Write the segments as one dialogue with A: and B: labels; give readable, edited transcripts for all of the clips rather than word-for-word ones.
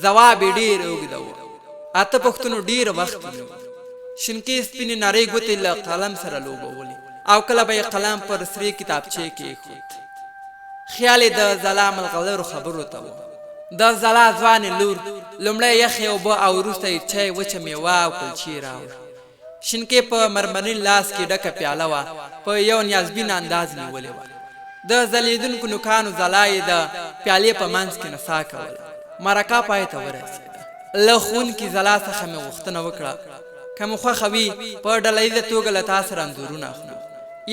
A: ځواب یې ډېر اوږده و. اته پوښتنو ډېر وخت ونیو. شینکې سپینې نرۍ ګوتې له قلم سره لوبولې او کله به یې قلم پر سرې کتابچې کېښود. خیال یې د ځلا ملغلرو خبرو ته و. د ځلا ځوانې لور لومړی یخې اوبه او وروسته یې چای، وچه میوه او کلچې راوړ. شینکې په مرمرین لاس کې ډکه پیاله وه، په یو نیازبین انداز نیولې وه. د ځلېدونکو نوکانو ځلا یې د پیالې په منځ کې نڅا کوله. مرکه پای ته ورسېده. له ښوونکي ځلا څخه مې غوښتنه وکړه که مو خوښه وي په ډله ییزه توګه له تا سره انځورونه اخلو.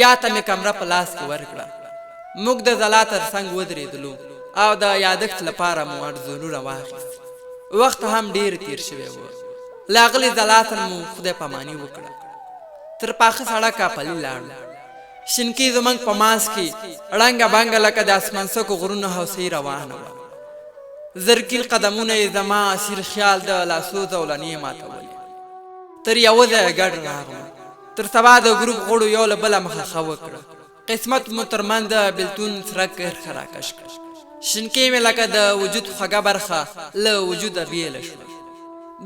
A: یا ته مې کمره په لاس کې ورکړه. موږ د ځلا تر څنګ ودرېدلو او د یادښت لپاره مو انځورونه واخیست. وخت هم ډېر تېر شوی و. له اغلې ځلا سره مو خدای پاماني وکړه. تر پاخه سړکه پلي لاړو. شینکې زموږ په منځ کې ړنګه بنګه لکه د اسمانڅکو غرونو هوسۍ روانه وه. زرګین قدمونه یې زما اسیر خیال د لاسو زولنې ماتولې. تر یوه ځایه ګډ راغلو. تر سبا د ګروپ غړو یو له بله مخه وکړه. قسمت مو تر منځ د بېلتون څرک کرښه راکش کړه. شینکې مې لکه د وجود خوږه برخه له وجوده بېله شوه.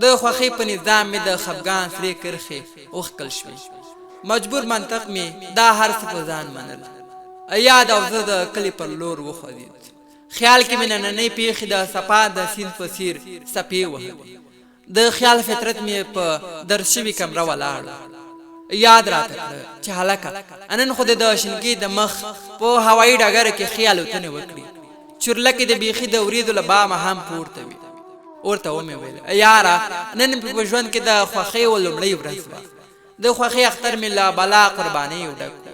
A: د خوښۍ په نظام مې د خفګان سرې کرښې وښکل شوې. مجبور منطق مې دا هر څه په ځان منل. یاد او زه د کلي پر لور وخوځېد. خیال کې مې نننۍ پیښې د صفا د سیند په څېر څپې وهلې. د خیال فطرت مې په درز شوې کمره ولاړ. یاد راته کړه چې هلکه نن خو د شینکې د مخ په هوایي ډګر کې ښې الوتنې وکړي. چورلکې د بیخي د وریځو له بامه هم پورته وي. ورته ومې ویل یاره نن مې په ژوند کې د خوښۍ لومړۍ ورځ وه. د خوښۍ اختر مې له بلا قربانیو ډک و.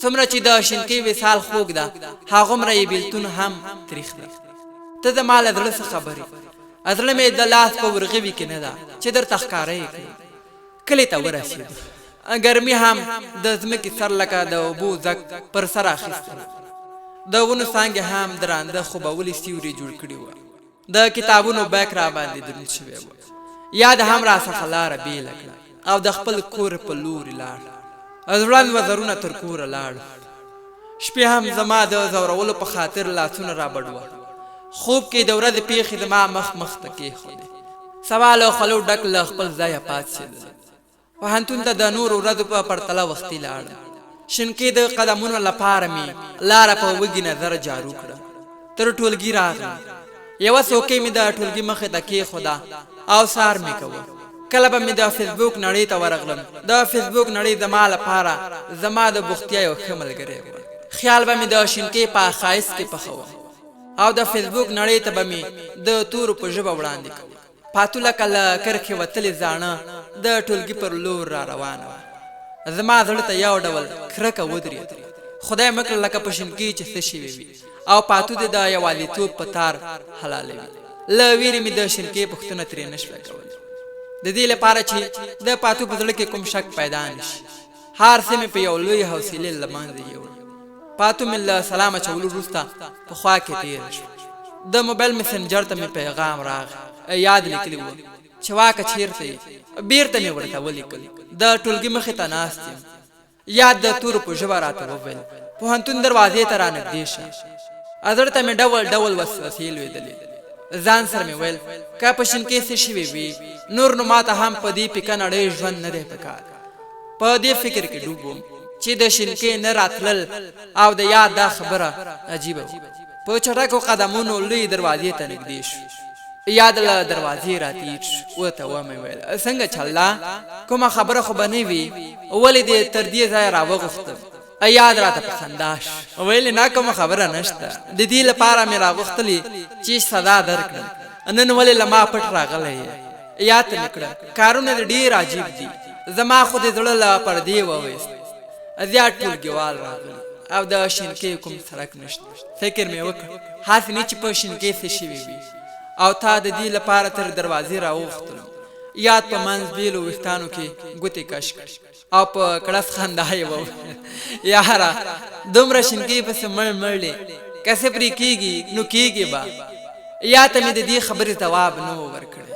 A: څومره چې د شینکې وصال خوږ ده هغومره یې بېلتون هم تریخ ده. ته زما له زړه څه خبرې؟ زړه مې د لاس په ورغوي کې نه ده چې درته ښکاره یې کړي. کلي ته ورسېدو. ګرمي هم د ځمکې سر لکه د اوبو زګ پر سر اخیستی. د ونو څانګې هم درانده خوبولي سیوري جوړ کړي وه. د کتابونو بیک را باندې دروند شوی و. یاد هم راڅخه لاره بېله کړه او د خپل کور په لورې لاړ. ځوړند وزرونه تر کوره لاړو. شپې هم زما د ځورولو په خاطر لاسونه رابډ وه. خوب کې د ورځې پیښې زما مخ ته کېښودې. سبا له خولو ډک له خپل ځایه پاڅېدل. پوهنتون ته د نورو ورځو په پرتله وختي لاړم. شینکې د قدمونو لپاره مې لاره په وږي نظر جارو کړه. تر ټولګي راغلم. یوه څوکۍ مې د ټولګي مخې ته کېښوده او سهار مې کوه. کله به مې د فیسبوک نړۍ ته ورغلم. د فیسبوک نړۍ زما لپاره زما د بوختیا یو ښه ملګری و. خیال به مې د شینکې په ښایست کې پخوه او د فیسبوک نړۍ ته به مې د تورو په ژبه وړاندې کوه. پاتو لکه له کرښې وتلې زاڼه د ټولګي پر لور را روانه وه. زما زړه ته یو ډول کرکه ودرېده. خدای مه کړه لکه په شینکې چې څه شوي وي او پاتو دې د یوازیتوب په تار حلالوي. له ویرې مې د شینکې پوښتنه ترې نه شوه کولی. د دې لپاره چې د پاتو په زړه کې کوم شک پیدا نه شي. هر څه مې په یو لوی حوصلې له منځه یوړ. پاتو مې له سلام اچولو وروسته په خوا کې تېره شوه. د موبایل مسنجر ته مې پیغام راغی. یاد لیکلی و چې واکه چېرته یې؟ بېرته مې ورته ولیکل. د ټولګي مخې ته ناست یم. یاد د تورو په ژبه راته وویل پوهنتون دروازې ته رانږدې شه. زړه ته مې ډول ډول وسوسې لوېدلې. ځان سره مې ویل که په شینکې څه شوي وي نور نو ماته هم په دې پیکه نړۍ ژوند نه دی پکار. په دې فکر کې ډوب وم چې د شینکې نه راتلل او د یاد دا خبره عجیبه وه. په چټکو قدمونو لوی دروازې ته نږدې شو. یاد له دروازې راتېر شو. ورته ومې ویل څنګه چله؟ کومه خبره خو به نه وي؟ ولې دې تر دې ځایه راوغوښتم؟ یاد راته په خندا شو. ویل نه کومه خبره نشته. د دې لپاره مې راغوښتلې چې سزا درکړم. نن ولې له ما پټ راغلی یې؟ یاد مې کړه کارونه دې ډېر عجیب دي. زما خو دې زړه له پردې وویست. زیات ټولګیوال راغلي او د شینکې کوم سړک نشته. فکر مې وکړ هسې نه چې په شینکې څه شوي وي او تا د دې لپاره تر دروازې راوغوښتلم. یاد په منځ بیلو ویښتانو کې ګوتې کش کړ او په کړس خندا یې وویل یاره دومره شینکې پسې مړ مړلې که څه پرې کېږي نو کېږي به. یا ته مې د دې خبرې ځواب نه و ورکړی.